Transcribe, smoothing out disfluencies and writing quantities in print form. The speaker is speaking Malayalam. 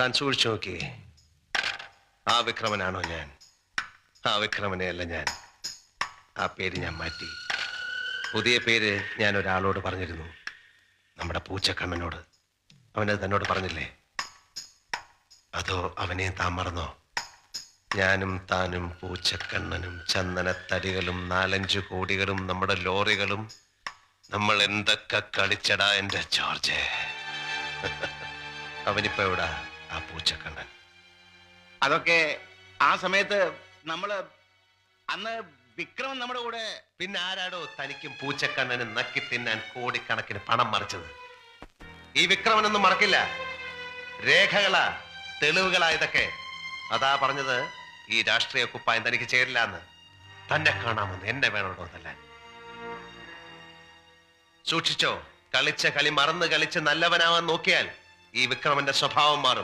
താൻ സൂക്ഷിച്ചു നോക്കിയേ. ആ വിക്രമനാണോ ഞാൻ? ആ വിക്രമനെയല്ല ഞാൻ. ആ പേര് ഞാൻ മാറ്റി. പുതിയ പേര് ഞാൻ ഒരാളോട് പറഞ്ഞിരുന്നു, നമ്മുടെ പൂച്ചക്കണ്ണനോട്. അവനത് തന്നോട് പറഞ്ഞില്ലേ? അതോ അവനെ താൻ മറന്നോ? ഞാനും താനും പൂച്ചക്കണ്ണനും ചന്ദനത്തടികളും 4-5 കോടികളും നമ്മുടെ ലോറികളും, നമ്മൾ എന്തൊക്കെ കളിച്ചടാ എന്റെ ജോർജ്. അവനിപ്പോ എവിടാ ആ പൂച്ചക്കണ്ണൻ? അതൊക്കെ ആ സമയത്ത് നമ്മള് അന്ന് വിക്രമൻ നമ്മുടെ കൂടെ. പിന്നെ ആരാടോ തനിക്കും പൂച്ചക്കണ്ണനും നക്കി തിന്നാൻ കോടിക്കണക്കിന് പണം മറിച്ചത്? ഈ വിക്രമനൊന്നും മറക്കില്ല. രേഖകളാ, തെളിവുകളാ ഇതൊക്കെ. അതാ പറഞ്ഞത് ഈ രാഷ്ട്രീയ കുപ്പായം തനിക്ക് ചേരില്ല എന്ന്. തന്നെ കാണാമെന്ന് എന്നെ വേണോടോ തല്ലാൻ. സൂക്ഷിച്ചോ, കളിച്ച കളി മറന്ന് കളിച്ച് നല്ലവനാവാൻ നോക്കിയാൽ ഈ വിക്രമന്റെ സ്വഭാവം മാറും.